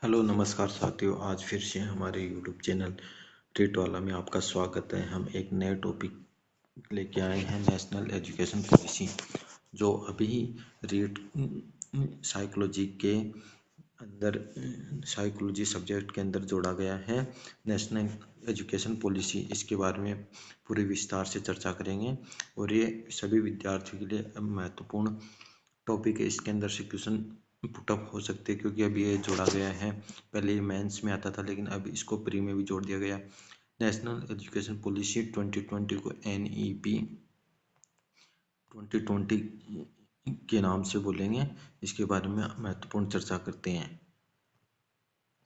Hello नमस्कार साथियों। आज फिर से हमारे यूट्यूब चैनल ट्रीट वाला में आपका स्वागत है। हम एक नए टॉपिक लेके आए हैं, नेशनल एजुकेशन पॉलिसी, जो अभी रीट साइकोलॉजी के अंदर साइकोलॉजी सब्जेक्ट के अंदर जोड़ा गया है। नेशनल एजुकेशन पॉलिसी, इसके बारे में पूरे विस्तार से चर्चा करेंगे और ये सभी विद्यार्थियों के लिए महत्वपूर्ण टॉपिक है। इसके अंदर से क्वेश्चन पुटअप हो सकते हैं क्योंकि अभी ये जोड़ा गया है। पहले ये मेंस में आता था लेकिन अब इसको प्री में भी जोड़ दिया गया। नेशनल एजुकेशन पॉलिसी 2020 को NEP 2020 के नाम से बोलेंगे। इसके बारे में महत्वपूर्ण चर्चा करते हैं।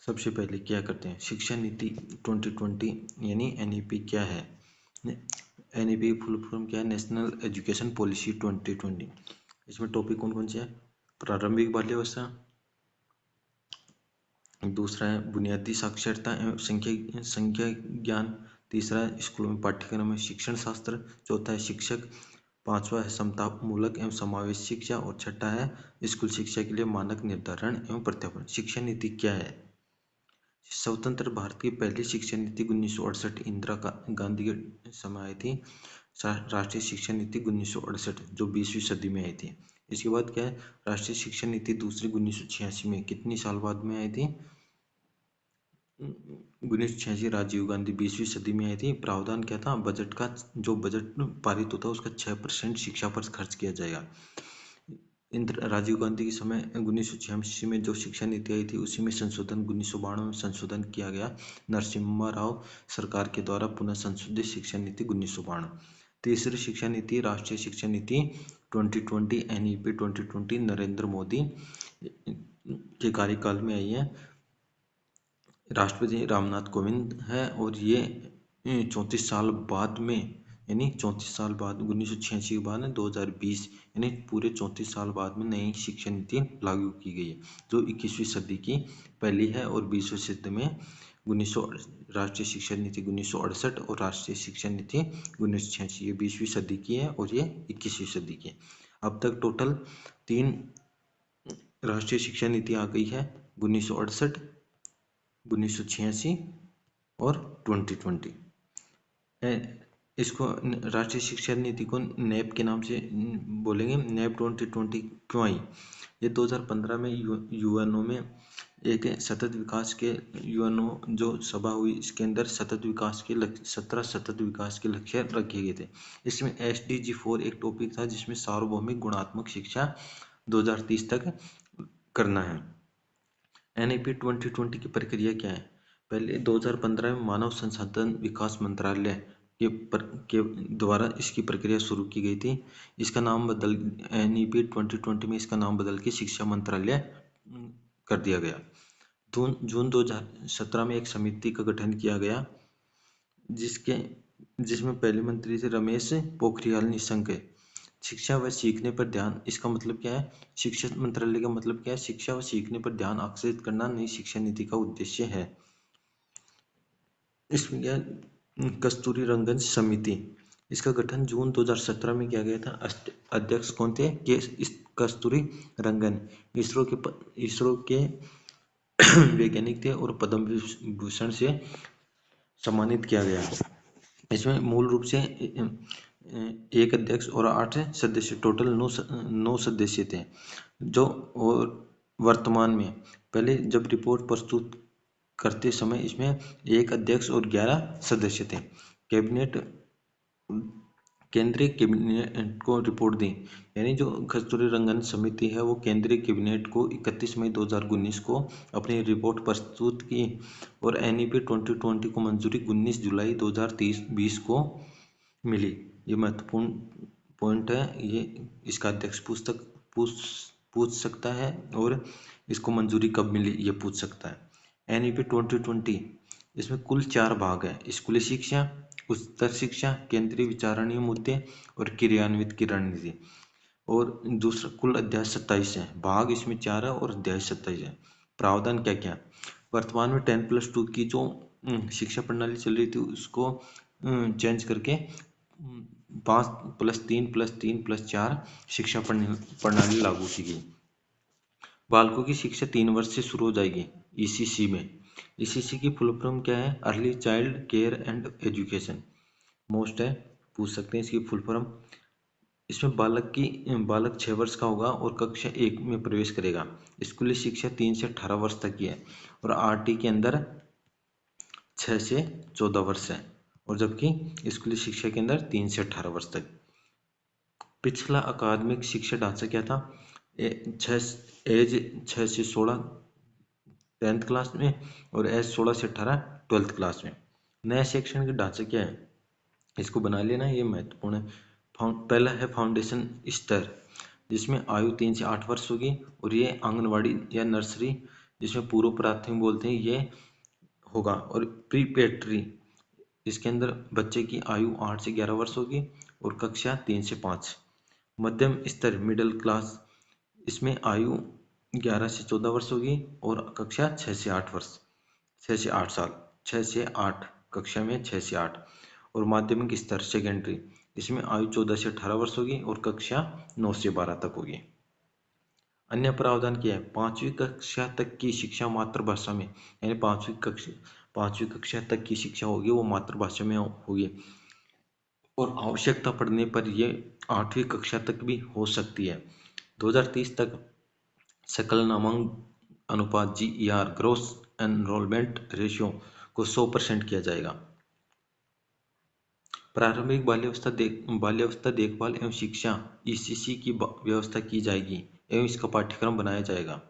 सबसे पहले क्या करते हैं, शिक्षा नीति 2020 यानी NEP क्या है। NEP फुल फॉर्म क्या है, नेशनल एजुकेशन पॉलिसी 2020। इसमें टॉपिक कौन कौन से हैं, प्रारंभिक बाल्यावस्था, दूसरा है बुनियादी साक्षरता एवं संख्या ज्ञान, तीसरा है स्कूलों में पाठ्यक्रम में शिक्षण शास्त्र, चौथा है शिक्षक, पांचवा है समतामूलक एवं समावेश शिक्षा और छठा है स्कूल शिक्षा के लिए मानक निर्धारण एवं प्रत्यापन। शिक्षा नीति क्या है। स्वतंत्र भारत की पहली शिक्षा नीति 1968 इंदिरा गांधी के समय आई थी। राष्ट्रीय शिक्षा नीति 1968 जो 20वीं सदी में आई थी। इसके बाद क्या है, राष्ट्रीय शिक्षा नीति दूसरी 1986 में, कितनी साल बाद में आई थी, 1986, राजीव गांधी 20वीं सदी में आई थी। प्रावधान क्या था, बजट का जो बजट पारित होता है उसका 6% शिक्षा पर खर्च किया जाएगा। राजीव गांधी के समय 1986 में जो शिक्षा नीति आई थी उसी में संशोधन 1992 में संशोधन किया गया, नरसिम्हा राव सरकार के द्वारा पुनः संशोधित शिक्षा नीति 1992। तीसरी शिक्षा नीति राष्ट्रीय शिक्षा नीति 2020 NEP 2020 नरेंद्र मोदी के कार्यकाल में आई है। राष्ट्रपति रामनाथ कोविंद है और ये 34 साल बाद में, यानी 34 साल बाद 1986 के बाद 2020 यानी पूरे 34 साल बाद में नई शिक्षा नीति लागू की गई है, जो 21वीं सदी की पहली है। और 20वीं सदी में राष्ट्रीय शिक्षा नीति 1968 और राष्ट्रीय शिक्षा नीति 1986 ये 20वीं सदी की है और ये 21वीं सदी की है। अब तक टोटल 3 राष्ट्रीय शिक्षा नीति आ गई है, 1968, 1986 और 2020। इसको राष्ट्रीय शिक्षा नीति को NEP के नाम से बोलेंगे। NEP 2020 क्यों आई, ये 2015 में UNO में एक सतत विकास के UNO जो सभा हुई, इसके अंदर सतत विकास के 17 सतत विकास के लक्ष्य रखे गए थे। इसमें SDG 4 एक टॉपिक था जिसमें सार्वभौमिक गुणात्मक शिक्षा 2030 तक करना है। NEP 2020 की प्रक्रिया क्या है, पहले 2015 में मानव संसाधन विकास मंत्रालय के द्वारा इसकी प्रक्रिया शुरू की गई थी। इसका नाम बदल NEP 2020 में इसका नाम बदल के शिक्षा मंत्रालय कर दिया गया। जून 2017 में एक समिति का गठन किया गया जिसमें पहले मंत्री थे रमेश पोखरियाल निशंक। शिक्षा व सीखने पर ध्यान, इसका मतलब क्या है, शिक्षा मंत्रालय का मतलब क्या है, शिक्षा व सीखने पर ध्यान आकर्षित करना नई शिक्षा नीति का उद्देश्य है। इसमें क्या, कस्तूरी रंगन समिति, इसका गठन जून 2017 में किया गया था। अध्यक्ष कौन थे, कस्तूरी रंगन, इसरो के वैज्ञानिक थे और पद्म विभूषण से सम्मानित किया गया। इसमें मूल रूप से एक अध्यक्ष और 8 सदस्य, टोटल 9 सदस्य थे। जो और वर्तमान में, पहले जब रिपोर्ट प्रस्तुत करते समय इसमें एक अध्यक्ष और 11 सदस्य थे। केंद्रीय कैबिनेट को रिपोर्ट दी, यानी जो कस्तूरी रंगन समिति है वो केंद्रीय कैबिनेट को 31 मई 2019 को अपनी रिपोर्ट प्रस्तुत की और NEP 2020 को मंजूरी 19 जुलाई 2020 को मिली। ये महत्वपूर्ण पॉइंट है, ये इसका अध्यक्ष पूछ सकता है और इसको मंजूरी कब मिली ये पूछ सकता है। NEP 2020 इसमें कुल 4 भाग है, स्कूली शिक्षा, उच्चतर शिक्षा, केंद्रीय विचारणीय मुद्दे और क्रियान्वित की रणनीति। और दूसरा कुल अध्याय 27 है, भाग इसमें 4 है और अध्याय 27 है। प्रावधान क्या क्या, वर्तमान में 10+2 की जो शिक्षा प्रणाली चल रही थी उसको चेंज करके 5+3+3+4 शिक्षा प्रणाली लागू की गई। बालकों की शिक्षा 3 वर्ष से शुरू हो जाएगी ईसीसी में। ईसीसी की फुल फॉर्म क्या है? Early child care and education. Most है, पूछ सकते हैं इसकी फुल फॉर्म। इसमें बालक 6 वर्ष का होगा और कक्षा 1 में प्रवेश करेगा। स्कूली शिक्षा 3 से 18 वर्ष तक की है और आरटी के अंदर 6 से 14 वर्ष है, और जबकि स्कूली शिक्षा के अंदर 3 से 18 वर्ष तक। पिछला अकादमिक शिक्षा ढांचा क्या था? एज 6 से 16 10th क्लास में और एज 16 से 18 12th क्लास में। नया शैक्षणिक ढांचा क्या है? इसको बना लेना, ये महत्वपूर्ण है। पहला है फाउंडेशन स्तर, जिसमें आयु 3 से 8 वर्ष होगी, और ये आंगनवाड़ी या नर्सरी, जिसमें पूर्व प्राथमिक बोलते हैं, ये होगा। और प्रीपेटरी, इसके अंदर बच्चे की आयु 8 से 11 वर्ष होगी और कक्षा 3 से 5। मध्यम स्तर मिडिल क्लास, इसमें आयु 11 से 14 वर्ष होगी और कक्षा 6 से 8 वर्ष, 6 से 8 साल, 6 से 8 कक्षा में 6 से 8। और माध्यमिक स्तर सेकेंडरी, इसमें आयु 14 से 18 वर्ष होगी और कक्षा 9 से 12 तक होगी। अन्य प्रावधान क्या है? 5वीं कक्षा तक की शिक्षा मातृभाषा में, यानी 5वीं कक्षा तक की शिक्षा होगी वो मातृभाषा में होगी, और आवश्यकता पड़ने पर ये 8वीं कक्षा तक भी हो सकती है। 2030 तक सकल नामांकन अनुपात GER ग्रोस एनरोलमेंट रेशियो को 100% किया जाएगा। प्रारंभिक बाल्यावस्था देखभाल एवं शिक्षा ECC की व्यवस्था की जाएगी एवं इसका पाठ्यक्रम बनाया जाएगा।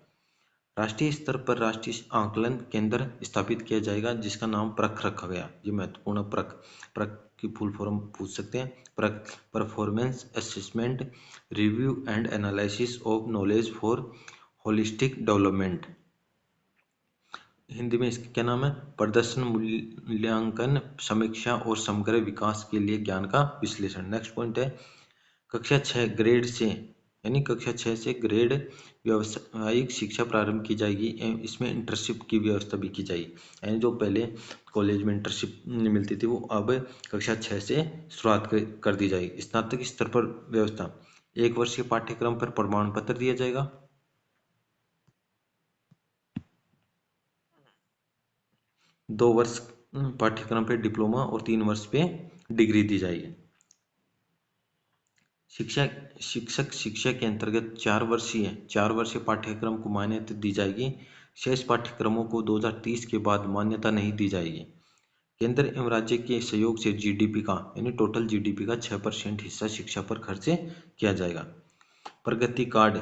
राष्ट्रीय स्तर पर राष्ट्रीय आकलन केंद्र स्थापित किया जाएगा, जिसका नाम प्रख रखा गया। ये महत्वपूर्ण। प्रख की फुल फॉर्म पूछ सकते हैं। प्रख performance assessment review and analysis of knowledge for holistic development. Hindi में इसका क्या नाम है? प्रदर्शन मूल्यांकन समीक्षा और समग्र विकास के लिए ज्ञान का विश्लेषण। नेक्स्ट पॉइंट है कक्षा 6 ग्रेड से, यानी कक्षा 6 से ग्रेड व्यावसायिक शिक्षा प्रारंभ की जाएगी एवं इसमें इंटर्नशिप की व्यवस्था भी की जाएगी। यानी जो पहले कॉलेज में इंटर्नशिप मिलती थी वो अब कक्षा 6 से शुरुआत कर दी जाएगी। स्नातक स्तर पर व्यवस्था, 1 वर्षीय पाठ्यक्रम पर प्रमाण पत्र दिया जाएगा। 2 वर्ष पाठ्यक्रम पे डिप्लोमा और 3 वर्ष पे डिग्री दी जाएगी। शिक्षक शिक्षा के अंतर्गत 4 वर्षीय पाठ्यक्रम को मान्यता दी जाएगी। शेष पाठ्यक्रमों को 2030 के बाद मान्यता नहीं दी जाएगी। केंद्र एवं राज्य के सहयोग से जीडीपी का, यानी टोटल जीडीपी का 6% हिस्सा शिक्षा पर खर्च किया जाएगा। प्रगति कार्ड,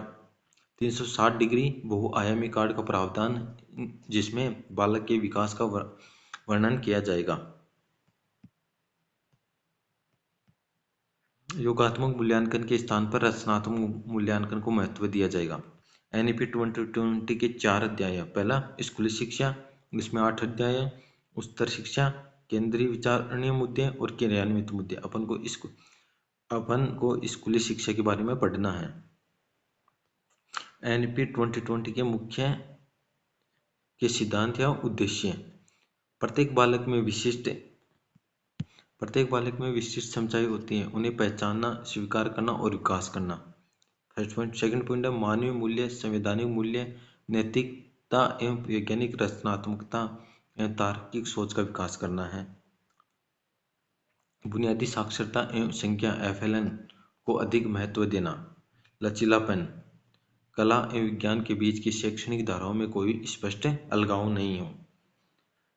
360 डिग्री बहुआयामी कार्ड का प्रावधान, जिसमें बालक के विकास का वर्णन किया जाएगा। योगात्मक मूल्यांकन के स्थान पर रचनात्मक मूल्यांकन को महत्व दिया जाएगा। NEP 2020 के 4 अध्याय है। पहला स्कूली शिक्षा, इसमें 8 अध्याय है। उच्चतर शिक्षा, केंद्रीय विचारणीय मुद्दे और क्रियान्वित मुद्दे। अपन को स्कूली शिक्षा के बारे में पढ़ना है। NEP 2020 के मुख्य के सिद्धांत या उद्देश्य, प्रत्येक बालक में विशिष्ट क्षमताएं होती हैं, उन्हें पहचानना, स्वीकार करना और विकास करना। First point. सेकंड पॉइंट है मानवीय मूल्य, संवैधानिक मूल्य, नैतिकता एवं वैज्ञानिक रचनात्मकता एवं तार्किक सोच का विकास करना है। बुनियादी साक्षरता एवं संख्या FLN को अधिक महत्व देना। लचीलापन, कला एवं विज्ञान के बीच की शैक्षणिक धाराओं में कोई स्पष्ट अलगाव नहीं हो।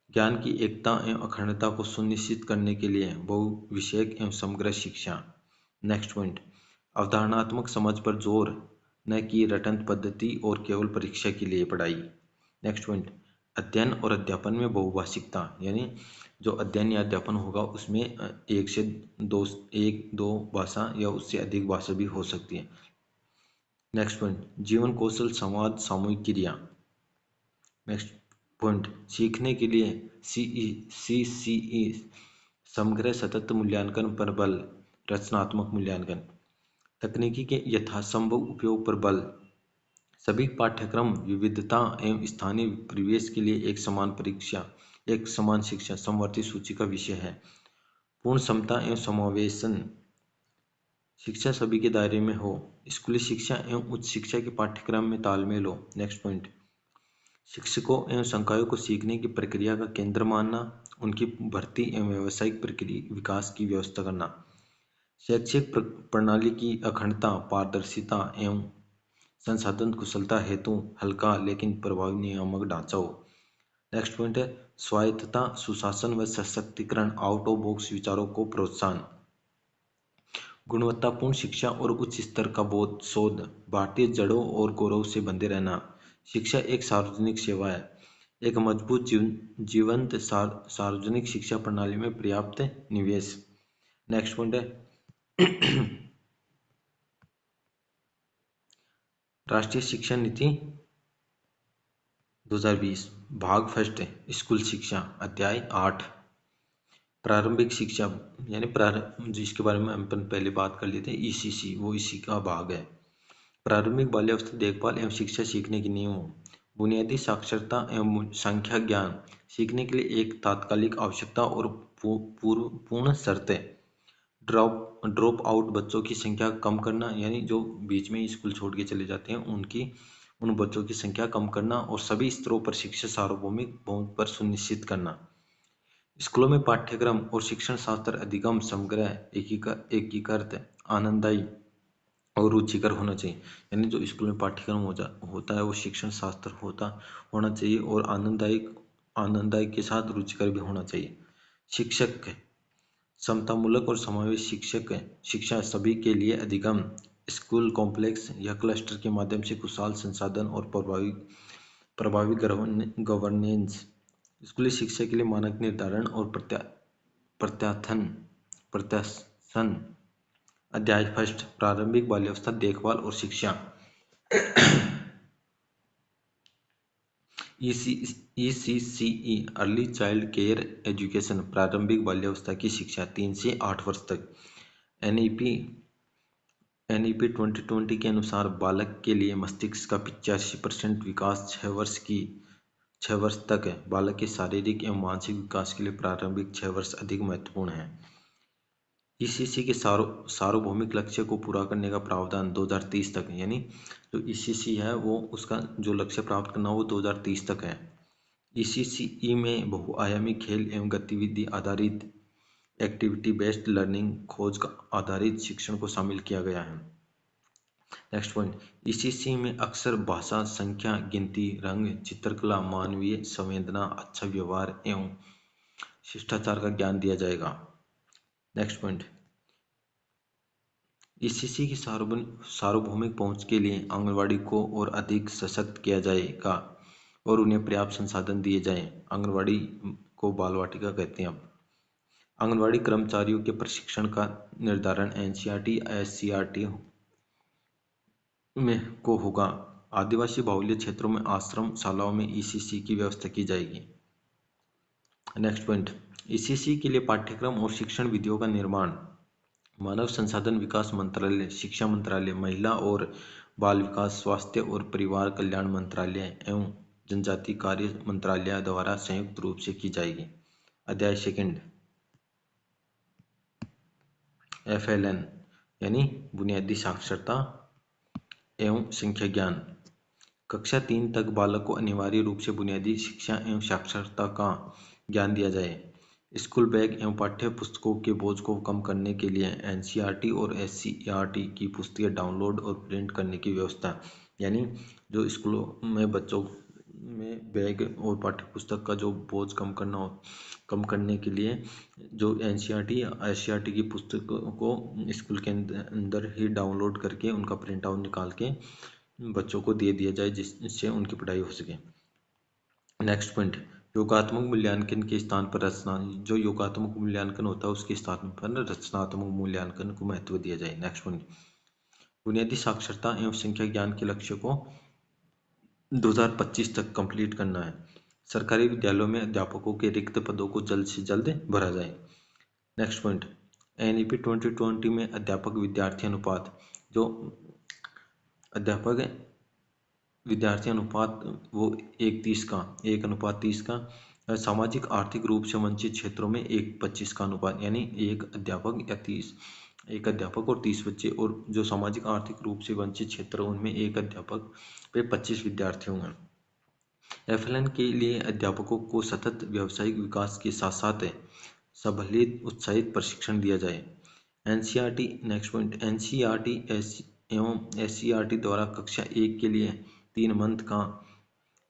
ज्ञान की एकता एवं अखंडता को सुनिश्चित करने के लिए बहुविषयक एवं समग्र शिक्षा। Next point. अवधारणात्मक समझ पर जोर, न कि रटन पद्धति और केवल परीक्षा के लिए पढ़ाई। Next point. अध्ययन और अध्यापन में बहुभाषिकता, यानी जो अध्ययन या अध्यापन होगा उसमें एक दो भाषा या उससे अधिक भाषा भी हो सकती है। Next point. जीवन कौशल, संवाद, सामूहिक क्रिया। Next point. सीखने के लिए CCE समग्र सतत मूल्यांकन पर बल, रचनात्मक मूल्यांकन। तकनीकी के यथासंभव उपयोग पर बल। सभी पाठ्यक्रम विविधता एवं स्थानीय परिवेश के लिए एक समान शिक्षा समवर्ती सूची का विषय है। पूर्ण समता एवं समावेशन, शिक्षा सभी के दायरे में हो, स्कूली शिक्षा एवं उच्च शिक्षा के पाठ्यक्रम में तालमेल हो। नेक्स्ट पॉइंट, शिक्षकों एवं संकायों को सीखने की प्रक्रिया का केंद्र मानना, उनकी भर्ती एवं व्यावसायिक प्रक्रिया विकास की व्यवस्था करना। शैक्षिक प्रणाली की अखंडता, पारदर्शिता एवं संसाधन कुशलता हेतु हल्का लेकिन प्रभावी नियामक ढांचा हो। नेक्स्ट पॉइंट है स्वायत्तता, सुशासन व सशक्तिकरण, आउट ऑफ बॉक्स विचारों को प्रोत्साहन। गुणवत्तापूर्ण शिक्षा और उच्च स्तर का बोध शोध, भारतीय जड़ों और गौरव से बंधे रहना। शिक्षा एक सार्वजनिक सेवा है। एक मजबूत जीवंत सार्वजनिक शिक्षा प्रणाली में पर्याप्त निवेश। नेक्स्ट पॉइंट है राष्ट्रीय शिक्षा नीति 2020, भाग फर्स्ट, स्कूल शिक्षा, अध्याय 8, प्रारंभिक शिक्षा यानी जिसके बारे में हम पहले बात कर लिए थे, ईसीसी, वो इसी का भाग है। प्रारंभिक बाल्यावस्था देखभाल एवं शिक्षा सीखने के नियमों, बुनियादी साक्षरता एवं संख्या ज्ञान सीखने के लिए एक तात्कालिक आवश्यकता और पूर्ण शर्त है। ड्रॉप आउट बच्चों की संख्या कम करना, यानी जो बीच में स्कूल छोड़ के चले जाते हैं उन बच्चों की संख्या कम करना, और सभी स्तरों पर शिक्षा सार्वभौमिक पहुंच पर सुनिश्चित करना। स्कूलों में पाठ्यक्रम और शिक्षण शास्त्र अधिगम समग्र, एकीकृत, आनंददायी और रुचिकर होना चाहिए। यानी जो स्कूल में पाठ्यक्रम होता है वो शिक्षण शास्त्र होना चाहिए और आनंददायी के साथ रुचिकर भी होना चाहिए। शिक्षक समतामूलक और समावेशी शिक्षा सभी के लिए अधिगम, स्कूल कॉम्प्लेक्स या क्लस्टर के माध्यम से कुशल संसाधन और प्रभावी गवर्नेंस। स्कूली शिक्षा के लिए मानक निर्धारण और प्रत्याशन। अध्याय फर्स्ट, प्रारंभिक बाल्यावस्था देखभाल और शिक्षा। ECCE early child care education, प्रारंभिक बाल्यावस्था की शिक्षा 3 से 8 वर्ष तक। NEP 2020 के अनुसार बालक के लिए मस्तिष्क का 85% विकास 6 वर्ष तक है। बालक के शारीरिक एवं मानसिक विकास के लिए प्रारंभिक 6 वर्ष अधिक महत्वपूर्ण है। ECC के सार्वभौमिक लक्ष्य को पूरा करने का प्रावधान 2030 तक, यानी जो ECC है वो उसका जो लक्ष्य प्राप्त करना वो 2030 तक है। ECCE में बहुआयामी खेल एवं गतिविधि आधारित एक्टिविटी बेस्ड लर्निंग, खोज आधारित शिक्षण को शामिल किया गया है। नेक्स्ट पॉइंट, ECC में अक्षर, भाषा, संख्या, गिनती, रंग, चित्रकला, मानवीय संवेदना, अच्छा व्यवहार एवं शिष्टाचार का ज्ञान दिया जाएगा। नेक्स्ट पॉइंट, ECC की सार्वभौमिक पहुंच के लिए आंगनवाड़ी को और अधिक सशक्त किया जाएगा और उन्हें पर्याप्त संसाधन दिए जाएं। आंगनवाड़ी को बाल वाटिका कहते हैं। अब आंगनवाड़ी कर्मचारियों के प्रशिक्षण का निर्धारण NCERT SCERT में को होगा। आदिवासी बाहुल्य क्षेत्रों में आश्रम शालाओं में ECC की व्यवस्था की जाएगी। नेक्स्ट पॉइंट, ECC के लिए पाठ्यक्रम और शिक्षण विधियों का निर्माण मानव संसाधन विकास मंत्रालय, शिक्षा मंत्रालय, महिला और बाल विकास, स्वास्थ्य और परिवार कल्याण मंत्रालय एवं जनजातीय कार्य मंत्रालय द्वारा संयुक्त रूप से की जाएगी। अध्याय सेकंड, FLN यानी बुनियादी साक्षरता एवं संख्या ज्ञान। कक्षा 3 तक बालक को अनिवार्य रूप से बुनियादी शिक्षा एवं साक्षरता का ज्ञान दिया जाए। स्कूल बैग एवं पाठ्य पुस्तकों के बोझ को कम करने के लिए NCERT और SCERT की पुस्तकें डाउनलोड और प्रिंट करने की व्यवस्था, यानी जो स्कूलों में बच्चों में बैग और पाठ्य पुस्तक का जो बोझ कम करने के लिए जो NCERT या SCERT की पुस्तकों को स्कूल के अंदर ही डाउनलोड करके उनका प्रिंट आउट निकाल के बच्चों को दे दिया जाए जिससे उनकी पढ़ाई हो सके। नेक्स्ट पॉइंट, योगात्मक मूल्यांकन के स्थान पर जो योगात्मक मूल्यांकन होता है उसके स्थान पर रचनात्मक मूल्यांकन को महत्व दिया जाए। नेक्स्ट पॉइंट, बुनियादी साक्षरता एवं संख्या ज्ञान के लक्ष्य को 2025 तक कंप्लीट करना है। सरकारी विद्यालयों में अध्यापकों के रिक्त पदों को जल्द से जल्द भरा जाए। नेक्स्ट पॉइंट, NEP 2020 में अध्यापक विद्यार्थी अनुपात, जो अध्यापक विद्यार्थी अनुपात वो 1:30 का, सामाजिक आर्थिक रूप से वंचित क्षेत्रों में 1:25 का अनुपात, यानी एक अध्यापक या 30 एक अध्यापक और 30 बच्चे, और जो सामाजिक आर्थिक रूप से वंचित क्षेत्र उनमें एक अध्यापक पे 25 विद्यार्थी होंगे। एफएलएन के लिए अध्यापकों को सतत व्यावसायिक विकास के साथ साथ सम्मिलित उत्साहित प्रशिक्षण दिया जाए। एनसीईआरटी नेक्स्ट पॉइंट, एनसीईआरटी एवं एससीईआरटी द्वारा कक्षा 1 के लिए 3 मंथ का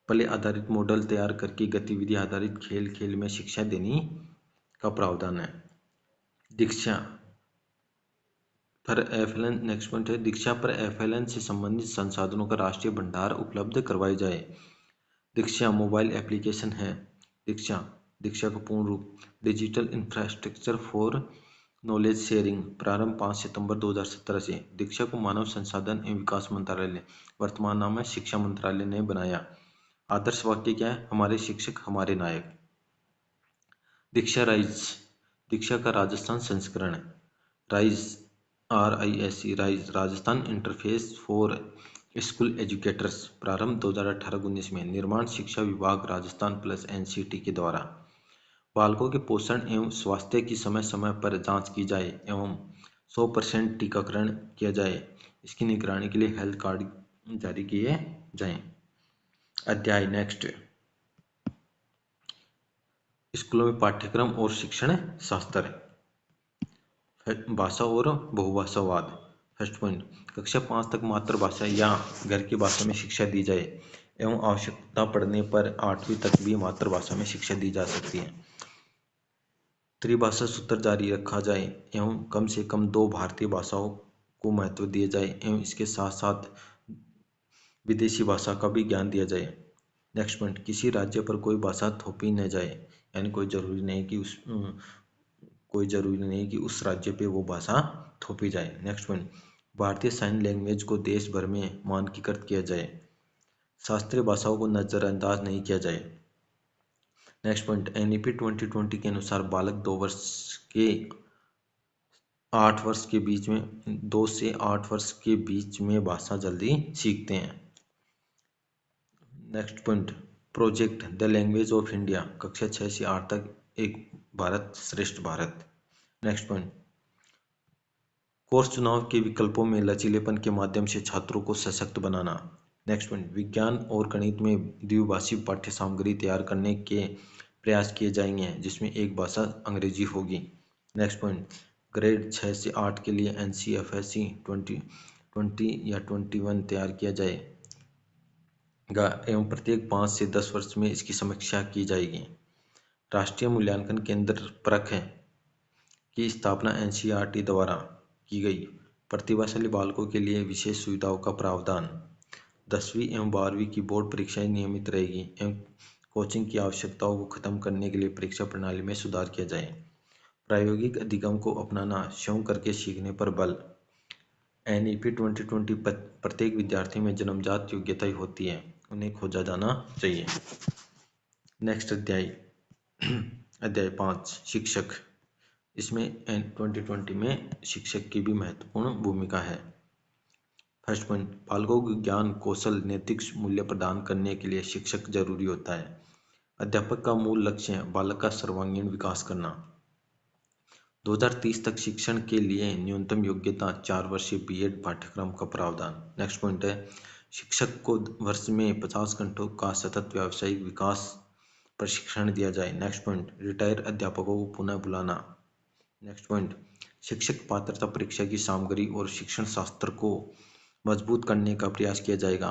प्ले आधारित मॉडल तैयार करके गतिविधि आधारित खेल खेल में शिक्षा देने का प्रावधान है। दीक्षा पर एफएलएन नेक्स्ट पॉइंट है, दीक्षा पर एफएलएन से संबंधित संसाधनों का राष्ट्रीय भंडार उपलब्ध करवाई जाए। दीक्षा मोबाइल एप्लीकेशन है। दीक्षा दीक्षा का पूर्ण रूप digital infrastructure for knowledge sharing, प्रारंभ 5 सितंबर 2017 से। दीक्षा को मानव संसाधन एवं विकास मंत्रालय, वर्तमान नाम है शिक्षा मंत्रालय, ने बनाया। आदर्श वाक्य क्या है? हमारे शिक्षक हमारे नायक। दीक्षा राइज, दीक्षा का राजस्थान संस्करण है। Rise RISE rise Rajasthan interface for school educators, प्रारंभ 2018-19 में। निर्माण शिक्षा विभाग राजस्थान प्लस NCT के द्वारा। बालकों के पोषण एवं स्वास्थ्य की समय समय पर जांच की जाए एवं 100% टीकाकरण किया जाए, इसकी निगरानी के लिए हेल्थ कार्ड जारी किए जाएं। अध्याय नेक्स्ट, स्कूलों में पाठ्यक्रम और शिक्षण शास्त्र, भाषा और बहुभाषावाद। फर्स्ट पॉइंट, कक्षा 5 तक मातृभाषा या घर की भाषा में शिक्षा दी जाए एवं आवश्यकता पड़ने पर 8वीं तक भी मातृभाषा में शिक्षा दी जा सकती है। त्रिभाषा सूत्र जारी रखा जाए एवं कम से कम 2 भारतीय भाषाओं को महत्व दिया जाए एवं इसके साथ साथ विदेशी भाषा का भी ज्ञान दिया जाए। नेक्स्ट पॉइंट, किसी राज्य पर कोई भाषा थोपी न जाए, यानी कोई जरूरी नहीं कि उस राज्य पे वो भाषा थोपी जाए। नेक्स्ट पॉइंट, भारतीय साइन लैंग्वेज को देश भर में मानकीकृत किया जाए, शास्त्रीय भाषाओं को नजरअंदाज नहीं किया जाए। नेक्स्ट पॉइंट, NEP 2020 के अनुसार बालक 2 से 8 वर्ष के बीच में भाषा जल्दी सीखते हैं। Next point, project the language of India, कक्षा 6 से 8 तक एक भारत श्रेष्ठ भारत। नेक्स्ट पॉइंट, कोर्स चुनाव के विकल्पों में लचीलेपन के माध्यम से छात्रों को सशक्त बनाना। नेक्स्ट पॉइंट, विज्ञान और गणित में द्विभाषी पाठ्य सामग्री तैयार करने के प्रयास किए जाएंगे जिसमें एक भाषा अंग्रेजी होगी। नेक्स्ट पॉइंट, ग्रेड 6 से 8 के लिए NCFSE 2020 या 21 तैयार किया जाएगा एवं प्रत्येक 5 से 10 वर्ष में इसकी समीक्षा की जाएगी। राष्ट्रीय मूल्यांकन केंद्र परख की स्थापना NCERT द्वारा की गई। प्रतिभाशाली बालकों के लिए विशेष सुविधाओं का प्रावधान। 10वीं एवं 12वीं की बोर्ड परीक्षाएं नियमित रहेगी एवं कोचिंग की आवश्यकताओं को खत्म करने के लिए परीक्षा प्रणाली में सुधार किया जाए। प्रायोगिक अधिगम को अपनाना, स्वयं करके सीखने पर बल। NEP 2020 प्रत्येक विद्यार्थी में जन्मजात योग्यताएं होती है, उन्हें खोजा जाना चाहिए। नेक्स्ट अध्याय अध्याय 5, शिक्षक। इसमें 2020 में शिक्षक की भी महत्वपूर्ण भूमिका है। फर्स्ट पॉइंट, बालकों को ज्ञान कौशल नैतिक मूल्य प्रदान करने के लिए शिक्षक जरूरी होता है। अध्यापक का मूल लक्ष्य है बालक का सर्वांगीण विकास करना। 2030 तक शिक्षण के लिए न्यूनतम योग्यता 4 वर्षीय BEd पाठ्यक्रम का प्रावधान। नेक्स्ट पॉइंट है, शिक्षक को वर्ष में 50 घंटों का सतत व्यावसायिक विकास प्रशिक्षण दिया जाए। नेक्स्ट पॉइंट, रिटायर अध्यापकों को पुनः बुलाना। नेक्स्ट पॉइंट, शिक्षक पात्रता परीक्षा की सामग्री और शिक्षण शास्त्र को मजबूत करने का प्रयास किया जाएगा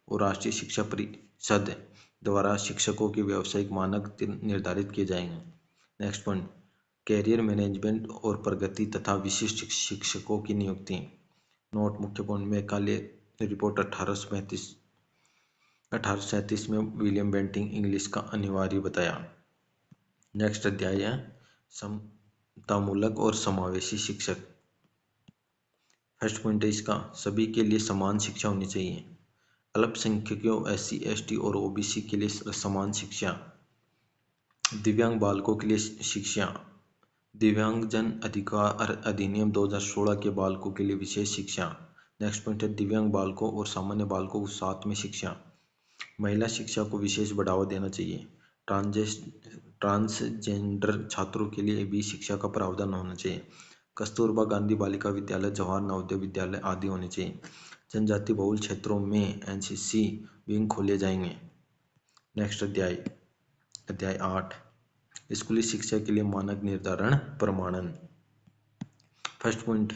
और राष्ट्रीय शिक्षा परिषद द्वारा शिक्षकों के व्यावसायिक मानक निर्धारित किए जाएंगे। नेक्स्ट पॉइंट, कैरियर मैनेजमेंट और प्रगति तथा विशिष्ट शिक्षकों की नियुक्ति। नोट, मुख्य पॉइंट, मेकाले रिपोर्ट 1837 में विलियम बेंटिंग इंग्लिश का अनिवार्य बताया। नेक्स्ट अध्याय है समतामूलक और समावेशी शिक्षक। फर्स्ट पॉइंट है इसका, सभी के लिए समान शिक्षा होनी चाहिए। अल्पसंख्यकों SC ST और OBC के लिए समान शिक्षा। दिव्यांग बालकों के लिए शिक्षा। दिव्यांगजन अधिकार अधिनियम 2016 के बालकों के लिए विशेष शिक्षा। नेक्स्ट पॉइंट है, दिव्यांग बालकों और सामान्य बालकों को साथ में शिक्षा। महिला शिक्षा को विशेष बढ़ावा देना चाहिए। ट्रांसजेंडर छात्रों के लिए भी शिक्षा का प्रावधान होना चाहिए। कस्तूरबा गांधी बालिका विद्यालय, जवाहर नवोदय विद्यालय आदि होने चाहिए। जनजाति बहुल क्षेत्रों में एनसीसी विंग खोले जाएंगे। नेक्स्ट अध्याय 8, स्कूली शिक्षा के लिए मानक निर्धारण प्रमाणन। फर्स्ट पॉइंट,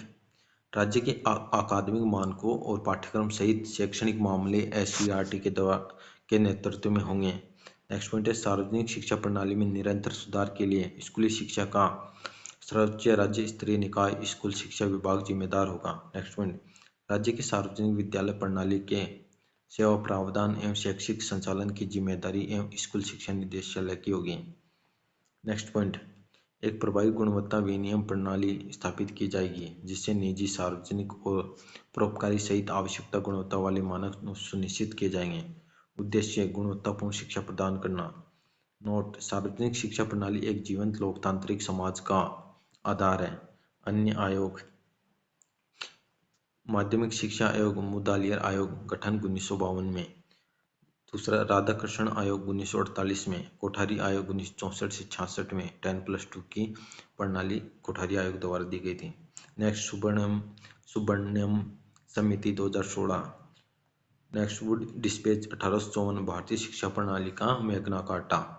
राज्य के अकादमिक मानकों और पाठ्यक्रम सहित शैक्षणिक मामले एससीईआरटी के नेतृत्व में होंगे। नेक्स्ट पॉइंट है, सार्वजनिक शिक्षा प्रणाली में निरंतर सुधार के लिए स्कूली शिक्षा का सर्वोच्च राज्य स्तरीय निकाय स्कूल शिक्षा विभाग जिम्मेदार होगा। नेक्स्ट पॉइंट, राज्य की सार्वजनिक विद्यालय प्रणाली के सेवा प्रावधान एवं शैक्षिक संचालन की जिम्मेदारी एवं स्कूल शिक्षा निदेशालय की होगी। नेक्स्ट पॉइंट, एक प्रभावी गुणवत्ता विनियमन प्रणाली स्थापित की जाएगी जिससे निजी, सार्वजनिक और परोपकारी सहित आवश्यकता गुणवत्ता वाले मानक सुनिश्चित किए जाएंगे। उद्देश्य, गुणवत्तापूर्ण शिक्षा प्रदान करना। नोट, सार्वजनिक शिक्षा प्रणाली एक जीवंत लोकतांत्रिक समाज का आधार है। अन्य आयोग, माध्यमिक शिक्षा आयोग, मुदालियर आयोग गठन 1952 में। दूसरा, राधाकृष्ण आयोग 1948 में, कोठारी आयोग 1964 से 66 में 10+2 की प्रणाली कोठारी आयोग द्वारा दी गई थी। नेक्स्ट, सुब्रमण्यम समिति 2016। नेक्स्ट, वुड डिस्पैच 1854, भारतीय शिक्षा प्रणाली का मैग्ना कार्टा।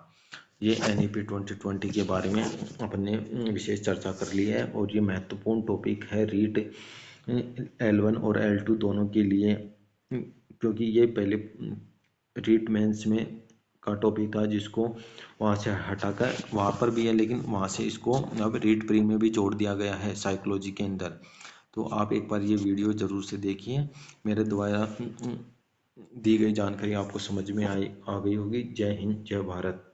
ये NEP 2020 के बारे में अपने विशेष चर्चा कर ली है और ये महत्वपूर्ण टॉपिक है रीट L1 और L2 दोनों के लिए, क्योंकि ये पहले रीट मेंस में का टॉपिक था जिसको वहाँ से हटाकर वहाँ पर भी है, लेकिन वहाँ से इसको अब रीट प्री में भी जोड़ दिया गया है साइकोलॉजी के अंदर। तो आप एक बार ये वीडियो ज़रूर से देखिए। मेरे द्वारा दी गई जानकारी आपको समझ में आ गई होगी। जय हिंद, जय भारत।